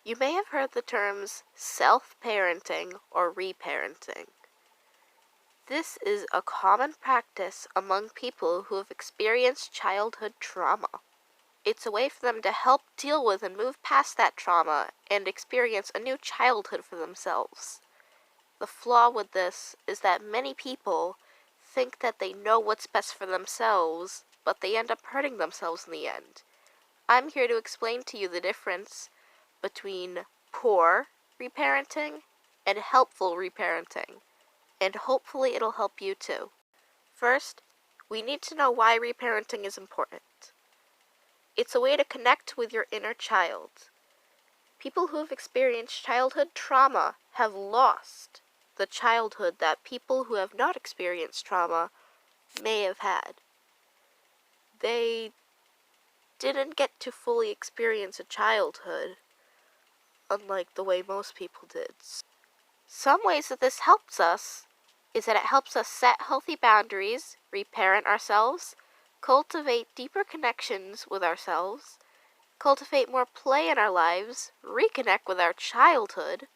You may have heard the terms self-parenting or reparenting. This is a common practice among people who have experienced childhood trauma. It's a way for them to help deal with and move past that trauma and experience a new childhood for themselves. The flaw with this is that many people think that they know what's best for themselves, but they end up hurting themselves in the end. I'm here to explain to you the difference between poor reparenting and helpful reparenting, and hopefully it'll help you too. First, we need to know why reparenting is important. It's a way to connect with your inner child. People who have experienced childhood trauma have lost the childhood that people who have not experienced trauma may have had. They didn't get to fully experience a childhood, unlike the way most people did. Some ways that this helps us is that it helps us set healthy boundaries, reparent ourselves, cultivate deeper connections with ourselves, cultivate more play in our lives, reconnect with our childhood,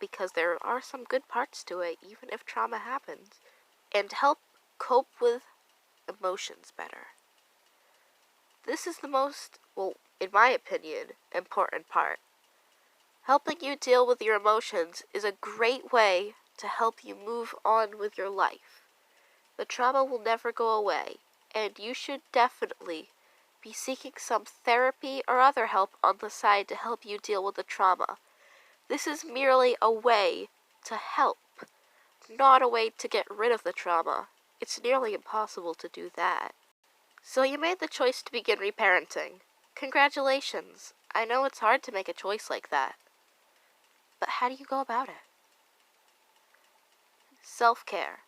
because there are some good parts to it, even if trauma happens, and help cope with emotions better. This is the most, well, in my opinion, important part. Helping you deal with your emotions is a great way to help you move on with your life. The trauma will never go away, and you should definitely be seeking some therapy or other help on the side to help you deal with the trauma. This is merely a way to help, not a way to get rid of the trauma. It's nearly impossible to do that. So you made the choice to begin reparenting. Congratulations. I know it's hard to make a choice like that. But how do you go about it? Self-care.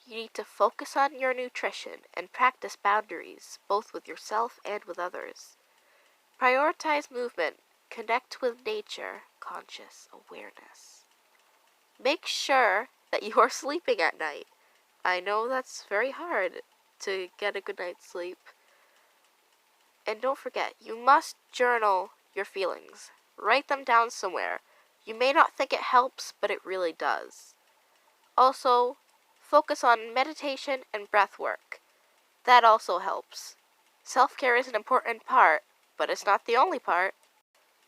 You need to focus on your nutrition and practice boundaries, both with yourself and with others. Prioritize movement. Connect with nature. Conscious awareness. Make sure that you are sleeping at night. I know that's very hard to get a good night's sleep. And don't forget, you must journal your feelings. Write them down somewhere. You may not think it helps, but it really does. Also, focus on meditation and breath work. That also helps. Self-care is an important part, but it's not the only part.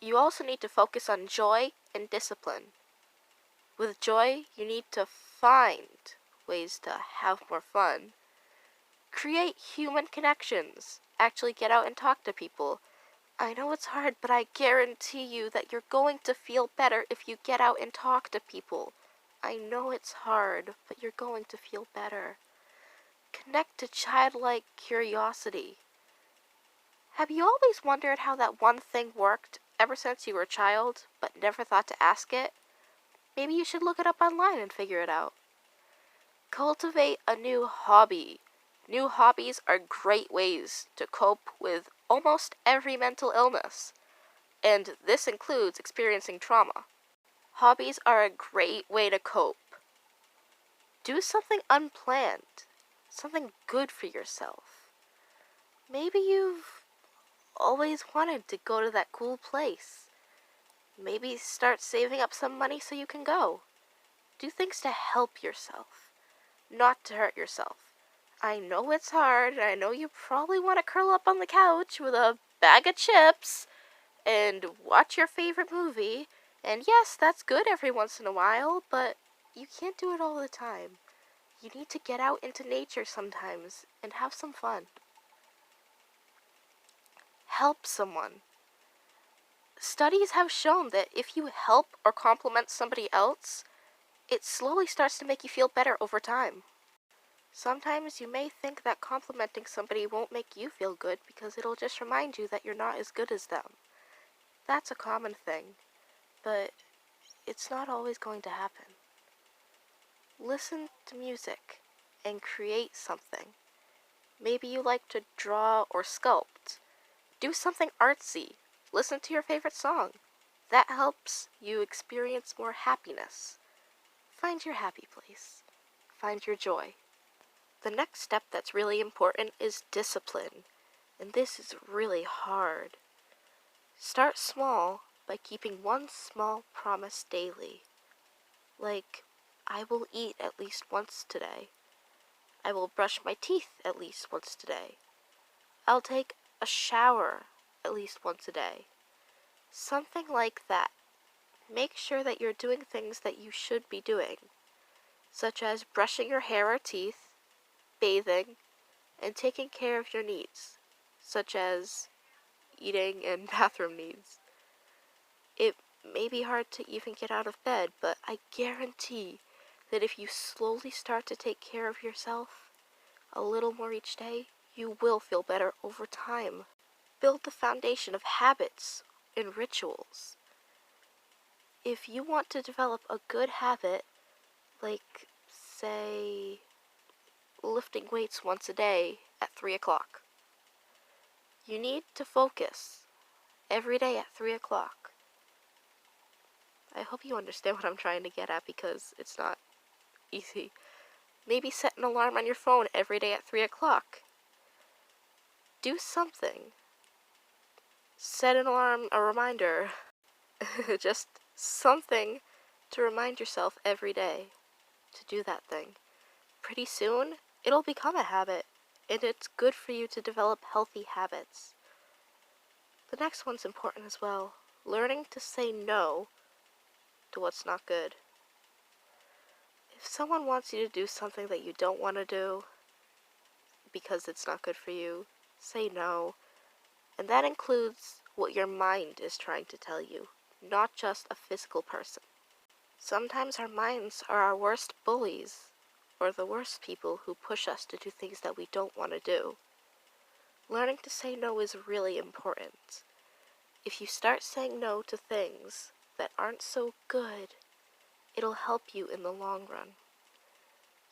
You also need to focus on joy and discipline. With joy, you need to find ways to have more fun. Create human connections. Actually get out and talk to people. I know it's hard, but I guarantee you that you're going to feel better if you get out and talk to people. I know it's hard, but you're going to feel better. Connect to childlike curiosity. Have you always wondered how that one thing worked ever since you were a child, but never thought to ask it? Maybe you should look it up online and figure it out. Cultivate a new hobby. New hobbies are great ways to cope with almost every mental illness, and this includes experiencing trauma. Hobbies are a great way to cope. Do something unplanned, something good for yourself. Maybe you've always wanted to go to that cool place. Maybe start saving up some money so you can go. Do things to help yourself, not to hurt yourself. I know it's hard, and I know you probably want to curl up on the couch with a bag of chips and watch your favorite movie, and yes, that's good every once in a while, but you can't do it all the time. You need to get out into nature sometimes and have some fun. Help someone. Studies have shown that if you help or compliment somebody else, it slowly starts to make you feel better over time. Sometimes you may think that complimenting somebody won't make you feel good because it'll just remind you that you're not as good as them. That's a common thing, but it's not always going to happen. Listen to music and create something. Maybe you like to draw or sculpt. Do something artsy. Listen to your favorite song. That helps you experience more happiness. Find your happy place. Find your joy. The next step that's really important is discipline, and this is really hard. Start small by keeping one small promise daily. Like, I will eat at least once today. I will brush my teeth at least once today. I'll take a shower at least once a day. Something like that. Make sure that you're doing things that you should be doing, such as brushing your hair or teeth, bathing, and taking care of your needs, such as eating and bathroom needs. It may be hard to even get out of bed, but I guarantee that if you slowly start to take care of yourself a little more each day, you will feel better over time. Build the foundation of habits and rituals. If you want to develop a good habit, like, say, lifting weights once a day at 3 o'clock, you need to focus every day at 3 o'clock. I hope you understand what I'm trying to get at, because it's not easy. Maybe set an alarm on your phone every day at 3 o'clock. Do something. Set an alarm, a reminder. Just something to remind yourself every day to do that thing. Pretty soon, it'll become a habit, and it's good for you to develop healthy habits. The next one's important as well. Learning to say no to what's not good. If someone wants you to do something that you don't want to do because it's not good for you, say no. And that includes what your mind is trying to tell you, not just a physical person. Sometimes our minds are our worst bullies, or the worst people who push us to do things that we don't want to do. Learning to say no is really important. If you start saying no to things that aren't so good, it'll help you in the long run.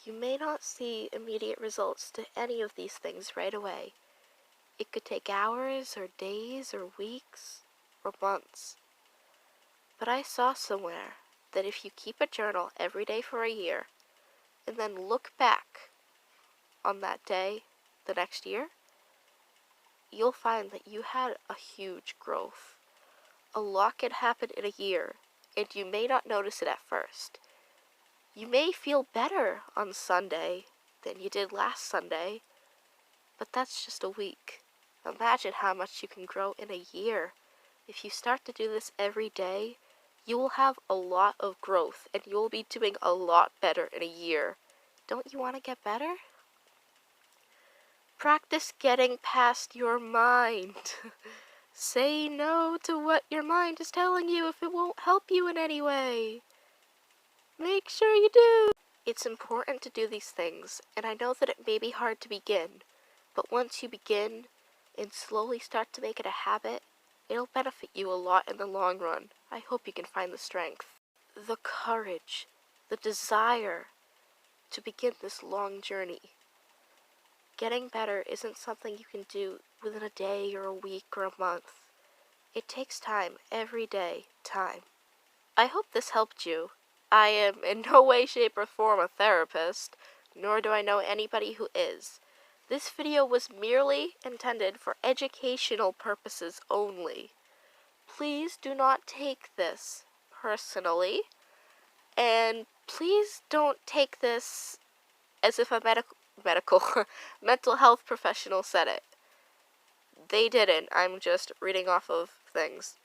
You may not see immediate results to any of these things right away. It could take hours or days or weeks or months. But I saw somewhere that if you keep a journal every day for a year, and then look back on that day the next year, you'll find that you had a huge growth. A lot can happen in a year, and you may not notice it at first. You may feel better on Sunday than you did last Sunday, but that's just a week. Imagine how much you can grow in a year. If you start to do this every day, you will have a lot of growth, and you will be doing a lot better in a year. Don't you want to get better? Practice getting past your mind. Say no to what your mind is telling you if it won't help you in any way. Make sure you do. It's important to do these things, and I know that it may be hard to begin, but once you begin and slowly start to make it a habit, it'll benefit you a lot in the long run. I hope you can find the strength, the courage, the desire to begin this long journey. Getting better isn't something you can do within a day or a week or a month. It takes time, every day, time. I hope this helped you. I am in no way, shape, or form a therapist, nor do I know anybody who is. This video was merely intended for educational purposes only. Please do not take this personally, and please don't take this as if a mental health professional said it. They didn't. I'm just reading off of things.